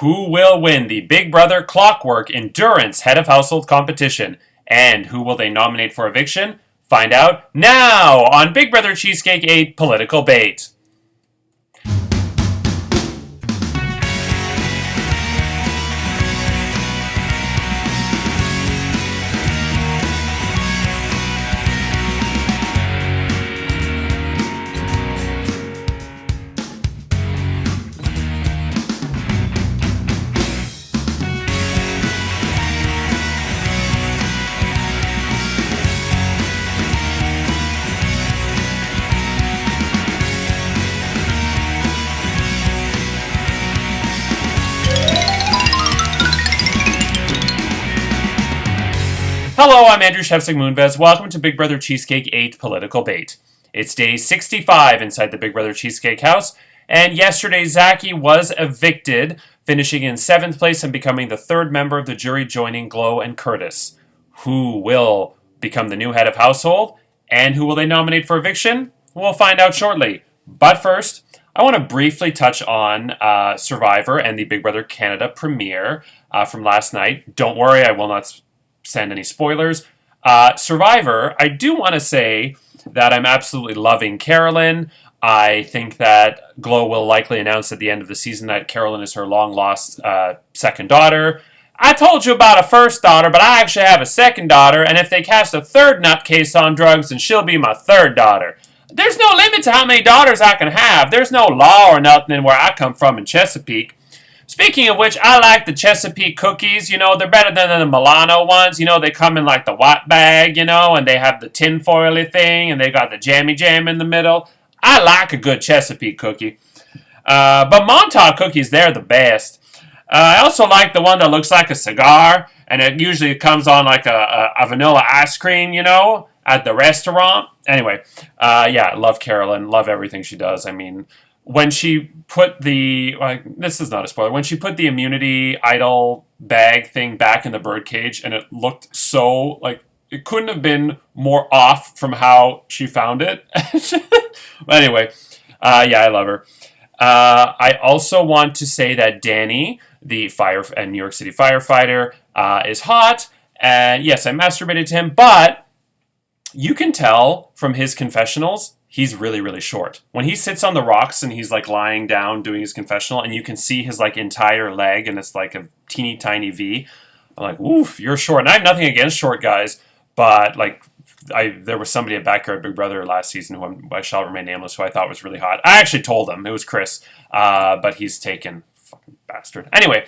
Who will win the Big Brother Clockwork Endurance Head of Household competition? And who will they nominate for eviction? Find out now on Big Brother Cheesecake 8 Political Bait. Hello, I'm Andrew Shevsik Moonves. Welcome to Big Brother Cheesecake 8 Political Bait. It's day 65 inside the Big Brother Cheesecake house, and yesterday Zachy was evicted, finishing in 7th place and becoming the 3rd member of the jury, joining Glow and Curtis. Who will become the new head of household, and who will they nominate for eviction? We'll find out shortly. But first, I want to briefly touch on Survivor and the Big Brother Canada premiere from last night. Don't worry, I will not send any spoilers. Survivor, I do want to say that I'm absolutely loving Carolyn. I think that Glow will likely announce at the end of the season that Carolyn is her long-lost second daughter. I told you about a first daughter, but I actually have a second daughter, and if they cast a third nutcase on drugs, then she'll be my third daughter. There's no limit to how many daughters I can have. There's no law or nothing where I come from in Chesapeake. Speaking of which, I like the Chesapeake cookies. You know, they're better than the Milano ones. You know, they come in like the white bag, you know, and they have the tinfoily thing, and they got the jammy jam in the middle. I like a good Chesapeake cookie. But Montauk cookies, they're the best. I also like the one that looks like a cigar, and it usually comes on like a vanilla ice cream, you know, at the restaurant. Anyway, yeah, I love Carolyn. Love everything she does. I mean, when she put this is not a spoiler, when she put the immunity idol bag thing back in the birdcage, and it looked so, like, it couldn't have been more off from how she found it. But anyway, yeah, I love her. I also want to say that Danny, the New York City firefighter, is hot. And yes, I masturbated to him, but you can tell from his confessionals, he's really, really short. When he sits on the rocks and he's like lying down doing his confessional, and you can see his like entire leg, and it's like a teeny tiny V. I'm like, oof, you're short. And I have nothing against short guys, but like, there was somebody at Backyard Big Brother last season who I shall remain nameless, who I thought was really hot. I actually told him it was Chris, but he's taken, fucking bastard. Anyway,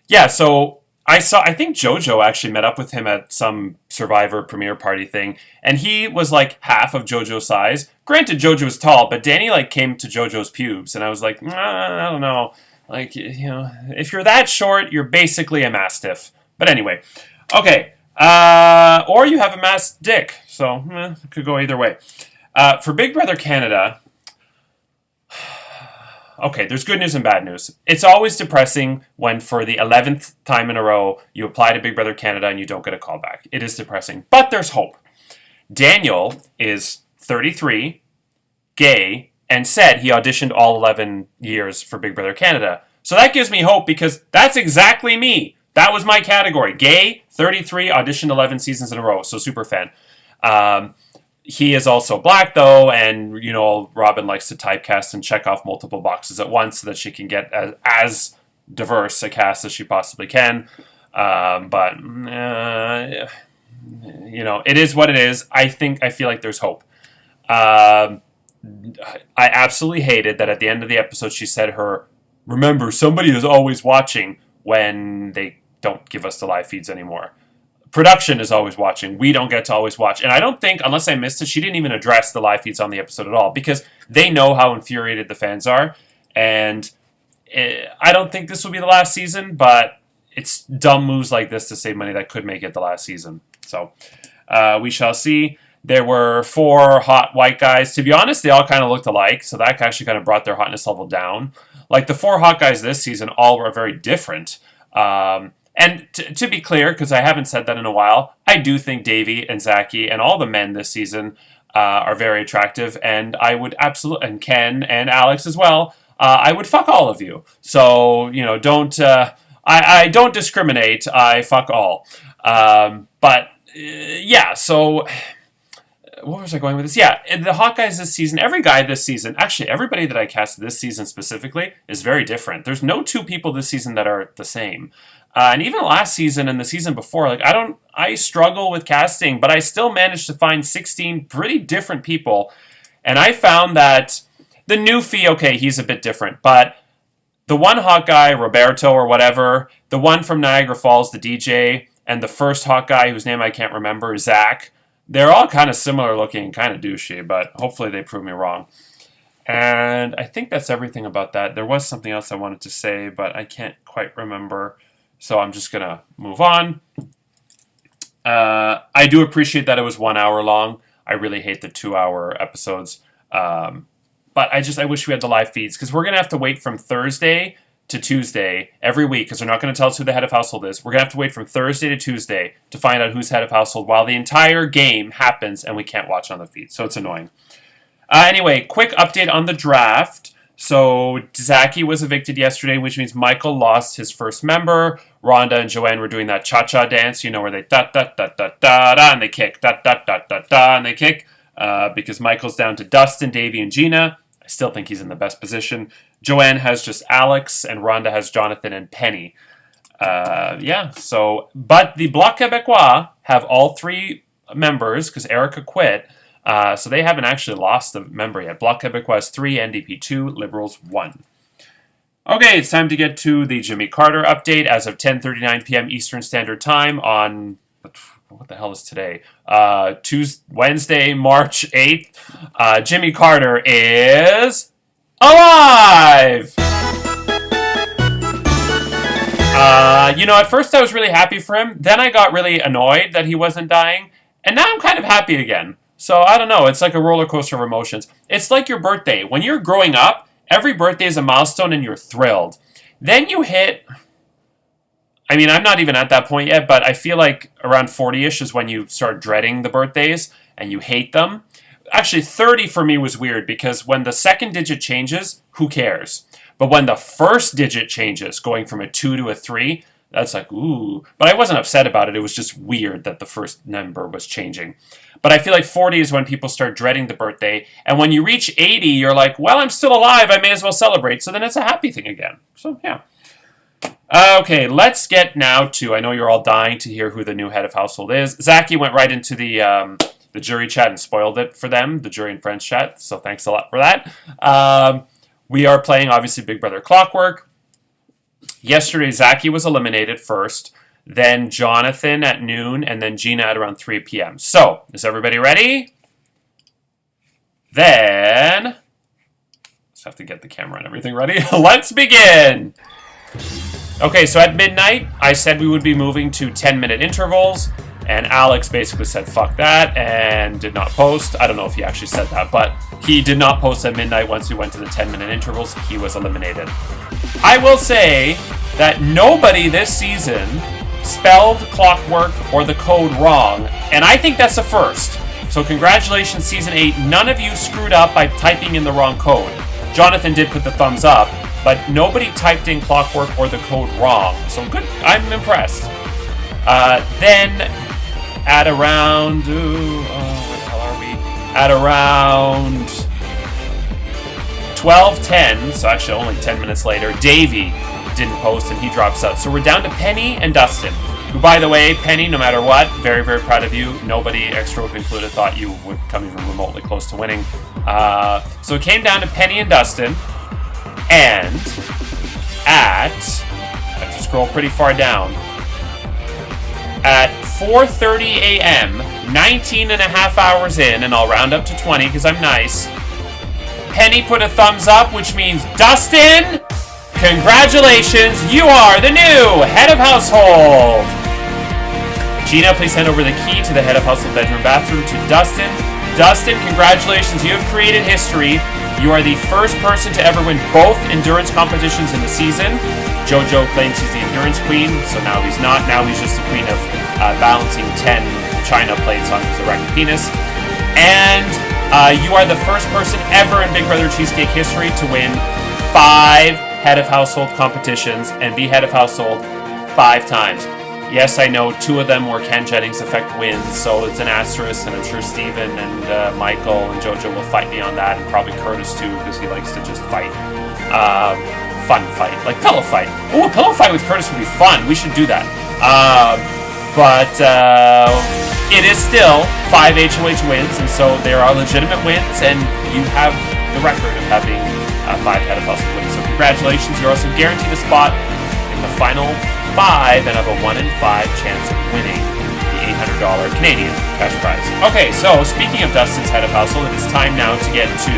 yeah. So I think JoJo actually met up with him at some Survivor premiere party thing, and he was like half of JoJo's size. Granted, JoJo's tall, but Danny like came to JoJo's pubes, and I was like, I don't know. Like, you know, if you're that short, you're basically a mastiff. But anyway, okay. Or you have a masked dick, so it could go either way. For Big Brother Canada, okay, there's good news and bad news. It's always depressing when for the 11th time in a row you apply to Big Brother Canada and you don't get a call back. It is depressing, but there's hope. Daniel is 33, gay, and said he auditioned all 11 years for Big Brother Canada. So that gives me hope, because that's exactly me. That was my category. Gay, 33, auditioned 11 seasons in a row, so super fan. He is also black, though, and, you know, Robin likes to typecast and check off multiple boxes at once so that she can get as diverse a cast as she possibly can. But, you know, it is what it is. I feel like there's hope. I absolutely hated that at the end of the episode she said remember, somebody is always watching, when they don't give us the live feeds anymore. Production is always watching. We don't get to always watch. And I don't think, unless I missed it, she didn't even address the live feeds on the episode at all, because they know how infuriated the fans are. And I don't think this will be the last season, but it's dumb moves like this to save money that could make it the last season. So we shall see. There were 4 hot white guys. To be honest, they all kind of looked alike, so that actually kind of brought their hotness level down. Like, the 4 hot guys this season all were very different. And to be clear, because I haven't said that in a while, I do think Davey and Zachy and all the men this season are very attractive, and I would absolutely, and Ken and Alex as well, I would fuck all of you. So, don't, I don't discriminate. I fuck all. So what was I going with this? Yeah, the hot guys this season, every guy this season, actually everybody that I cast this season specifically is very different. There's no two people this season that are the same. And even last season and the season before, I struggle with casting, but I still managed to find 16 pretty different people. And I found that the Newfie, okay, he's a bit different, but the one hot guy, Roberto or whatever, the one from Niagara Falls, the DJ, and the first hot guy whose name I can't remember, Zach, they're all kind of similar looking, kind of douchey, but hopefully they prove me wrong. And I think that's everything about that. There was something else I wanted to say, but I can't quite remember. So I'm just going to move on. I do appreciate that it was 1 hour long. I really hate the 2-hour episodes. But I wish we had the live feeds, because we're going to have to wait from Thursday to Tuesday every week, because they're not going to tell us who the head of household is. We're going to have to wait from Thursday to Tuesday to find out who's head of household while the entire game happens and we can't watch on the feed. So it's annoying. Anyway, quick update on the draft. So Zachy was evicted yesterday, which means Michael lost his first member. Rhonda and Joanne were doing that cha-cha dance, where they da-da-da-da-da-da, and they kick, da-da-da-da-da, and they kick, because Michael's down to Dustin, Davey, and Gina. I still think he's in the best position. Joanne has just Alex, and Rhonda has Jonathan and Penny. But the Bloc Québécois have all 3 members, because Erica quit, so they haven't actually lost a member yet. Bloc Québécois has 3, NDP 2, Liberals 1. Okay, it's time to get to the Jimmy Carter update as of 10:39 p.m. Eastern Standard Time on, what the hell is today? Wednesday, March 8th. Jimmy Carter is alive! At first I was really happy for him. Then I got really annoyed that he wasn't dying. And now I'm kind of happy again. So I don't know. It's like a roller coaster of emotions. It's like your birthday. When you're growing up, every birthday is a milestone and you're thrilled. Then you hit... I'm not even at that point yet, but I feel like around 40-ish is when you start dreading the birthdays and you hate them. Actually, 30 for me was weird, because when the second digit changes, who cares? But when the first digit changes, going from a 2 to a 3, that's like, ooh. But I wasn't upset about it. It was just weird that the first number was changing. But I feel like 40 is when people start dreading the birthday. And when you reach 80, you're like, well, I'm still alive. I may as well celebrate. So then it's a happy thing again. So, yeah. Okay, let's get now to, I know you're all dying to hear who the new head of household is. Zachy went right into the jury chat and spoiled it for them, the jury and friends chat, so thanks a lot for that. We are playing, obviously, Big Brother Clockwork. Yesterday, Zachy was eliminated first, then Jonathan at noon, and then Gina at around 3 p.m. So, is everybody ready? Then, just have to get the camera and everything ready. Let's begin! Okay, so at midnight, I said we would be moving to 10-minute intervals, and Alex basically said, fuck that, and did not post. I don't know if he actually said that, but he did not post at midnight. Once we went to the 10-minute intervals, he was eliminated. I will say that nobody this season spelled Clockwork or the code wrong, and I think that's a first. So congratulations, Season 8. None of you screwed up by typing in the wrong code. Jonathan did put the thumbs up, but nobody typed in Clockwork or the code wrong. So good. I'm impressed. Then at around... where the hell are we? At around 12:10, so actually only 10 minutes later, Davey didn't post and he drops out. So we're down to Penny and Dustin, who, by the way, Penny, no matter what, very, very proud of you. Nobody, extra whip included, thought you would come even remotely close to winning. So it came down to Penny and Dustin. And I have to scroll pretty far down, at 4:30 a.m., 19 and a half hours in, and I'll round up to 20 because I'm nice, Penny put a thumbs up, which means, Dustin, congratulations, you are the new head of household. Gina, please hand over the key to the head of household bedroom bathroom to Dustin. Dustin, congratulations, you have created history. You are the first person to ever win both endurance competitions in the season. JoJo claims he's the endurance queen, so now he's not. Now he's just the queen of balancing 10 china plates on his erect penis. And you are the first person ever in Big Brother Cheesecake history to win 5 head of household competitions and be head of household 5 times. Yes, I know 2 of them were Ken Jennings effect wins, so it's an asterisk, and I'm sure Steven and Michael and Jojo will fight me on that, and probably Curtis too, because he likes to just fight. Fun fight, like pillow fight. Oh, a pillow fight with Curtis would be fun. We should do that. But it is still 5 HOH wins, and so there are legitimate wins, and you have the record of having 5 head of household wins. So congratulations, you're also guaranteed a spot in the final 5 and have a 1 in 5 chance of winning the $800 Canadian cash prize. Okay, so speaking of Dustin's head of household, it is time now to get to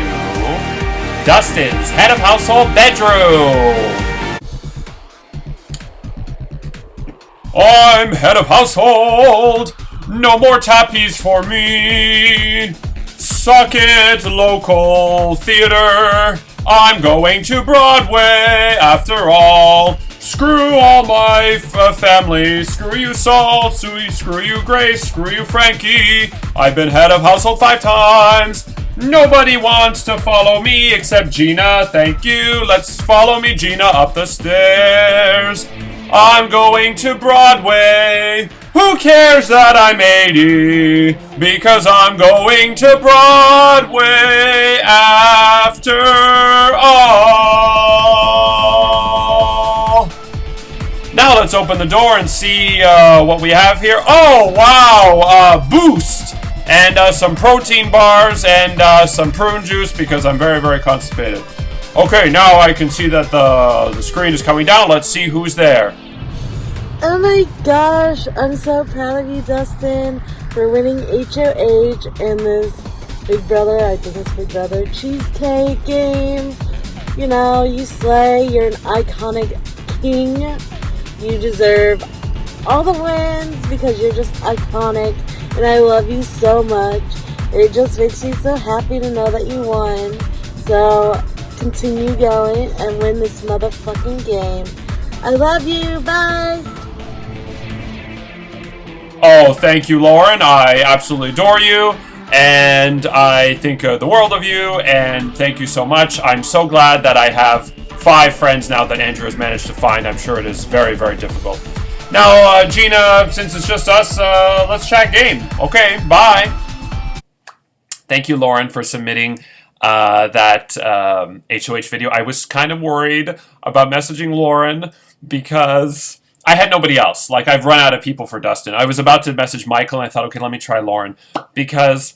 Dustin's head of household bedroom. I'm head of household. No more tappies for me. Suck it, local theater. I'm going to Broadway after all. Screw all my family. Screw you, Saul. Screw you, Grace. Screw you, Frankie. I've been head of household 5 times. Nobody wants to follow me except Gina. Thank you. Let's follow me, Gina, up the stairs. I'm going to Broadway. Who cares that I'm 80? Because I'm going to Broadway after all. Now let's open the door and see what we have here. Oh, wow. Boost. And some protein bars and some prune juice because I'm very, very constipated. Okay, now I can see that the screen is coming down. Let's see who's there. Oh my gosh, I'm so proud of you, Dustin, for winning HOH in this Big Brother, I think it's Big Brother Cheesecake game. You know, you slay, you're an iconic king. You deserve all the wins because you're just iconic, and I love you so much. It just makes me so happy to know that you won. So, continue going and win this motherfucking game. I love you, bye! Oh, thank you, Lauren. I absolutely adore you, and I think the world of you, and thank you so much. I'm so glad that I have 5 friends now that Andrew has managed to find. I'm sure it is very, very difficult. Now, Gina, since it's just us, let's chat game. Okay, bye. Thank you, Lauren, for submitting that HOH video. I was kind of worried about messaging Lauren because I had nobody else. Like, I've run out of people for Dustin. I was about to message Michael, and I thought, okay, let me try Lauren. Because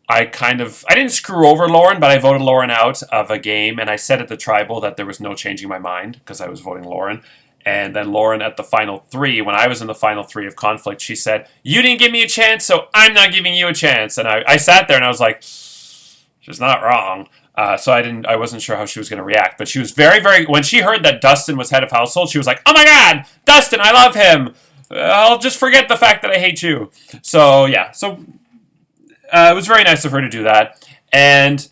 I didn't screw over Lauren, but I voted Lauren out of a game, and I said at the tribal that there was no changing my mind, because I was voting Lauren. And then Lauren at the final 3, when I was in the final 3 of conflict, she said, you didn't give me a chance, so I'm not giving you a chance. And I sat there, and I was like, she's not wrong. So I wasn't sure how she was going to react, but she was very, very, when she heard that Dustin was head of household, she was like, oh my God, Dustin, I love him. I'll just forget the fact that I hate you. So yeah, it was very nice of her to do that. And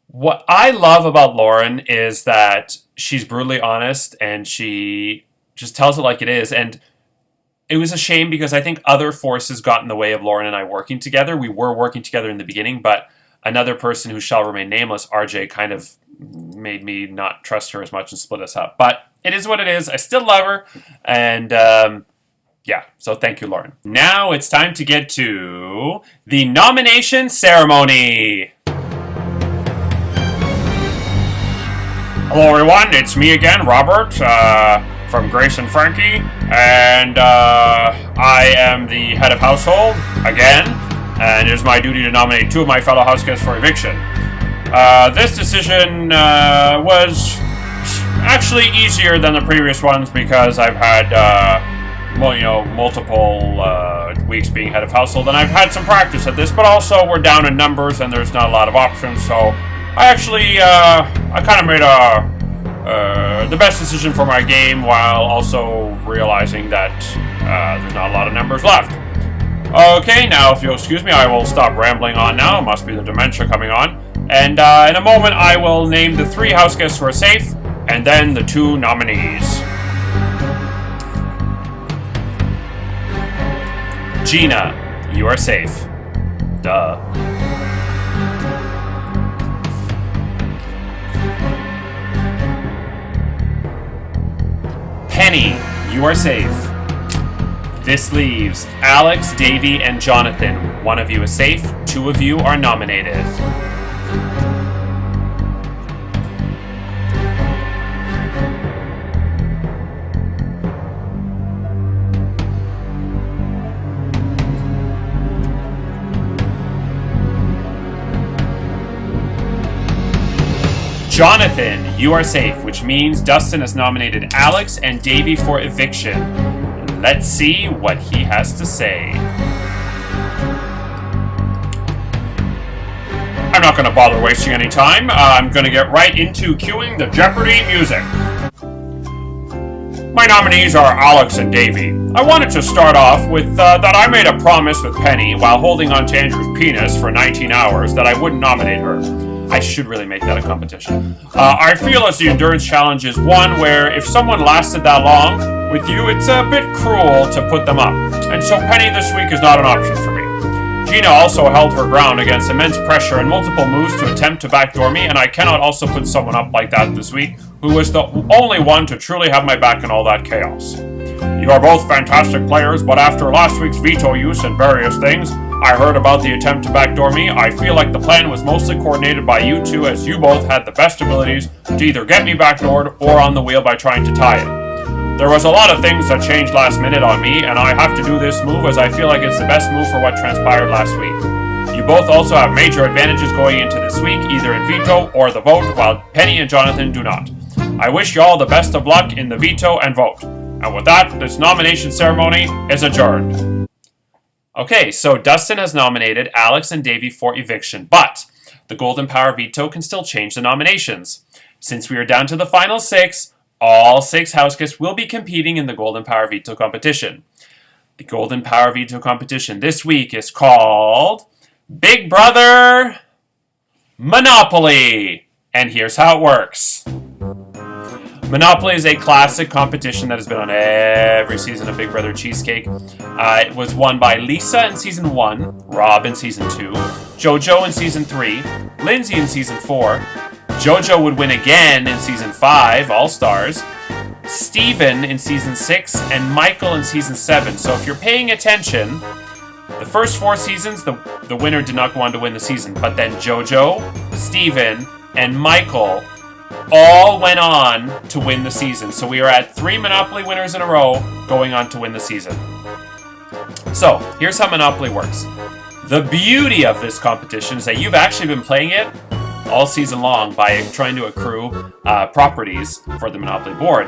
what I love about Lauren is that she's brutally honest and she just tells it like it is. And it was a shame because I think other forces got in the way of Lauren and I working together. We were working together in the beginning, but another person who shall remain nameless, RJ, kind of made me not trust her as much and split us up. But it is what it is. I still love her. And yeah, so thank you, Lauren. Now it's time to get to the nomination ceremony. Hello, everyone. It's me again, Robert, from Grace and Frankie. And I am the head of household again. And it is my duty to nominate 2 of my fellow house guests for eviction. This decision was actually easier than the previous ones because I've had multiple weeks being head of household, and I've had some practice at this. But also, we're down in numbers, and there's not a lot of options. So I actually I kind of made the best decision for my game while also realizing that there's not a lot of numbers left. Okay, now if you'll excuse me, I will stop rambling on now. It must be the dementia coming on. And in a moment, I will name the 3 house guests who are safe, and then the 2 nominees. Gina, you are safe. Duh. Penny, you are safe. This leaves Alex, Davey, and Jonathan. One of you is safe. Two of you are nominated. Jonathan, you are safe, which means Dustin has nominated Alex and Davey for eviction. Let's see what he has to say. I'm not going to bother wasting any time. I'm going to get right into cueing the Jeopardy music. My nominees are Alex and Davey. I wanted to start off with that I made a promise with Penny while holding on to Andrew's penis for 19 hours that I wouldn't nominate her. I should really make that a competition. I feel as the endurance challenge is one where if someone lasted that long with you, it's a bit cruel to put them up. And so Penny this week is not an option for me. Gina also held her ground against immense pressure and multiple moves to attempt to backdoor me, and I cannot also put someone up like that this week who was the only one to truly have my back in all that chaos. You are both fantastic players, but after last week's veto use and various things, I heard about the attempt to backdoor me. I feel like the plan was mostly coordinated by you two, as you both had the best abilities to either get me backdoored or on the wheel by trying to tie it. There was a lot of things that changed last minute on me, and I have to do this move as I feel like it's the best move for what transpired last week. You both also have major advantages going into this week, either in veto or the vote, while Penny and Jonathan do not. I wish you all the best of luck in the veto and vote. And with that, this nomination ceremony is adjourned. Okay, so Dustin has nominated Alex and Davey for eviction, but the Golden Power veto can still change the nominations. Since we are down to the final 6, all 6 house guests will be competing in the Golden Power veto competition. The Golden Power veto competition this week is called Big Brother Monopoly. And here's how it works. Monopoly is a classic competition that has been on every season of Big Brother Cheesecake. It was won by Lisa in Season 1, Rob in Season 2, JoJo in Season 3, Lindsay in Season 4, JoJo would win again in Season 5, All Stars, Steven in Season 6, and Michael in Season 7. So if you're paying attention, the first 4 seasons, the winner did not go on to win the season, but then JoJo, Steven, and Michael all went on to win the season. So we are at 3 Monopoly winners in a row going on to win the season. So, here's how Monopoly works. The beauty of this competition is that you've actually been playing it all season long by trying to accrue properties for the Monopoly board.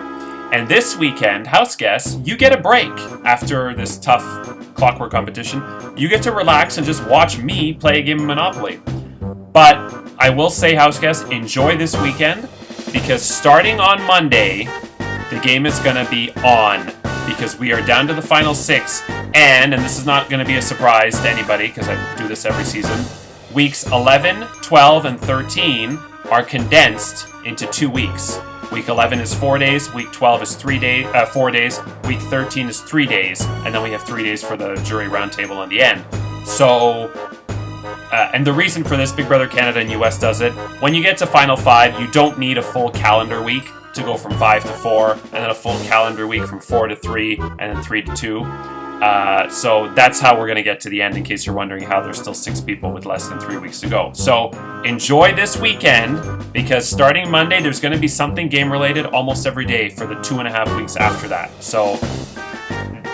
And this weekend, house guests, you get a break after this tough clockwork competition. You get to relax and just watch me play a game of Monopoly. But I will say, house guests, enjoy this weekend, because starting on Monday, the game is going to be on, because we are down to the final 6, and this is not going to be a surprise to anybody, because I do this every season, weeks 11, 12, and 13 are condensed into 2 weeks. Week 11 is 4 days, week 12 is 4 days, week 13 is 3 days, and then we have 3 days for the jury roundtable on the end. So, and the reason for this, Big Brother Canada and US does it, when you get to Final 5, you don't need a full calendar week to go from 5 to 4, and then a full calendar week from 4 to 3, and then 3 to 2. So that's how we're going to get to the end, in case you're wondering how there's still 6 people with less than 3 weeks to go. So enjoy this weekend, because starting Monday, there's going to be something game-related almost every day for the 2.5 weeks after that. So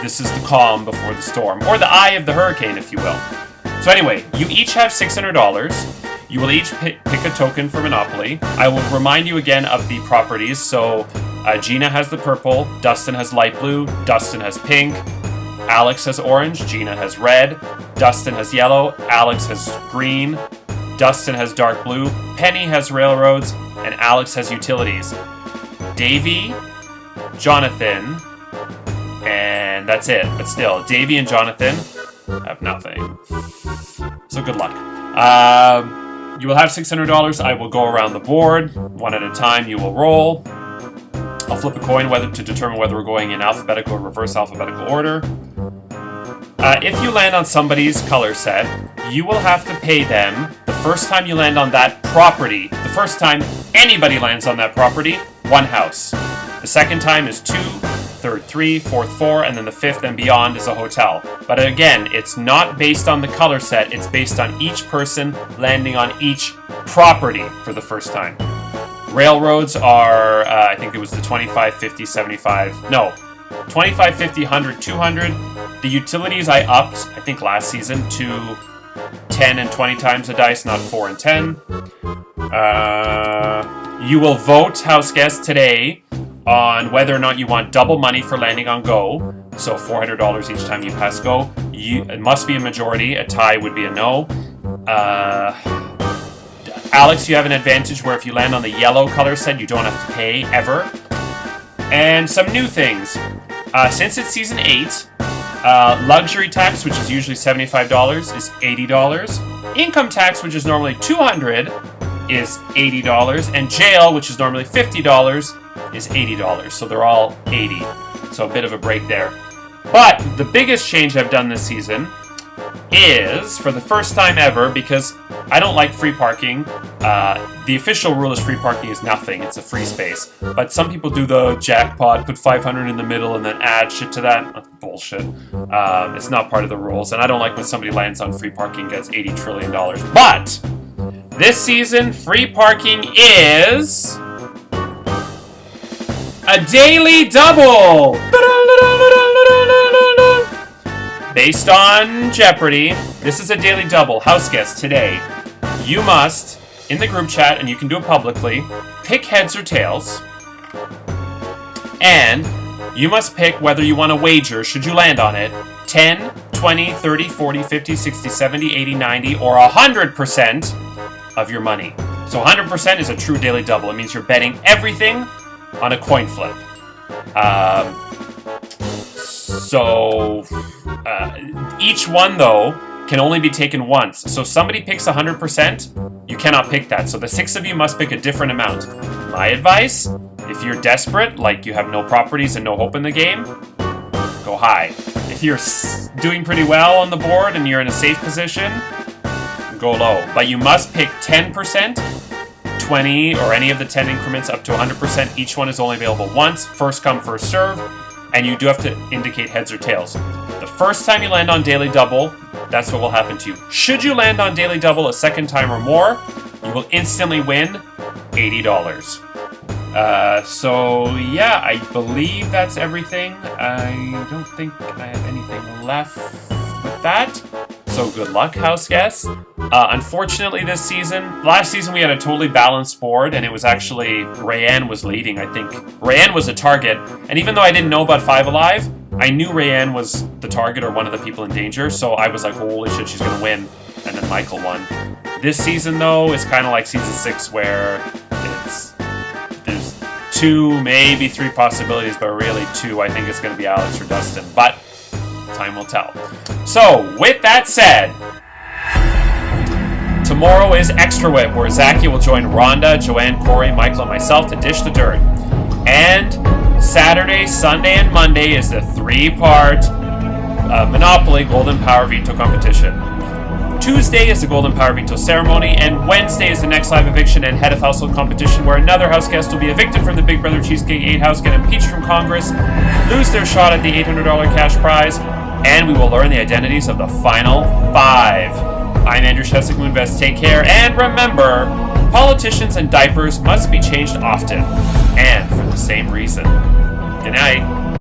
this is the calm before the storm, or the eye of the hurricane, if you will. So anyway, you each have $600. You will each pick a token for Monopoly. I will remind you again of the properties. So Gina has the purple, Dustin has light blue, Dustin has pink, Alex has orange, Gina has red, Dustin has yellow, Alex has green, Dustin has dark blue, Penny has railroads, and Alex has utilities. Davey, Jonathan, and that's it. But still, Davey and Jonathan have nothing. So good luck. You will have $600. I will go around the board. One at a time, you will roll. I'll flip a coin to determine whether we're going in alphabetical or reverse alphabetical order. If you land on somebody's color set, you will have to pay them the first time you land on that property. The first time anybody lands on that property, 1 house. The second time is 2, third 3, fourth 4, and then the fifth and beyond is a hotel. But again, it's not based on the color set, it's based on each person landing on each property for the first time. Railroads are, I think it was the 25, 50, 75, no, 25, 50, 100, 200. The utilities I upped, I think last season, to 10 and 20 times the dice, not 4 and 10. You will vote, house guests, today on whether or not you want double money for landing on go. So $400 each time you pass go. It must be a majority. A tie would be a no. Alex, you have an advantage where if you land on the yellow color set, you don't have to pay ever. And some new things. Since it's season 8, luxury tax, which is usually $75, is $80. Income tax, which is normally $200, is $80. And jail, which is normally $50, is $80. So they're all 80. So a bit of a break there. But the biggest change I've done this season is, for the first time ever, because I don't like free parking. The official rule is free parking is nothing. It's a free space. But some people do the jackpot, put 500 in the middle, and then add shit to that. That's bullshit. It's not part of the rules. And I don't like when somebody lands on free parking and gets $80 trillion. But this season, free parking is a daily double. Based on Jeopardy, this is a daily double. House guest, today, you must, in the group chat, and you can do it publicly, pick heads or tails, and you must pick whether you want to wager, should you land on it, 10, 20, 30, 40, 50, 60, 70, 80, 90, or 100% of your money. So 100% is a true daily double. It means you're betting everything on a coin flip. So each one, though, can only be taken once. So if somebody picks 100%, you cannot pick that. So the 6 of you must pick a different amount. My advice, if you're desperate, like you have no properties and no hope in the game, go high. If you're doing pretty well on the board and you're in a safe position, go low. But you must pick 10%, 20, or any of the 10 increments up to 100%. Each one is only available once. First come, first serve. And you do have to indicate heads or tails. The first time you land on Daily Double, that's what will happen to you. Should you land on Daily Double a second time or more, you will instantly win $80. So yeah, I believe that's everything. I don't think I have anything left with that. So good luck, house guests. Unfortunately, this season, last season we had a totally balanced board, and it was actually Rayanne was leading. I think Rayanne was a target, and even though I didn't know about Five Alive, I knew Rayanne was the target or one of the people in danger. So I was like, holy shit, she's gonna win. And then Michael won. This season, though, is kind of like season 6, where there's 2, maybe 3 possibilities, but really 2. I think it's gonna be Alex or Dustin. But time will tell. So, with that said, tomorrow is Extra Whip, where Zachy will join Rhonda, Joanne, Corey, Michael, and myself to dish the dirt. And Saturday, Sunday, and Monday is the 3-part Monopoly Golden Power Veto competition. Tuesday is the Golden Power Veto ceremony, and Wednesday is the next live eviction and head of household competition, where another house guest will be evicted from the Big Brother Cheesecake 8 house, get impeached from Congress, lose their shot at the $800 cash prize, and we will learn the identities of the final 5. I'm Andrew Shevsik Moonves. Take care, and remember, politicians and diapers must be changed often, and for the same reason. Good night.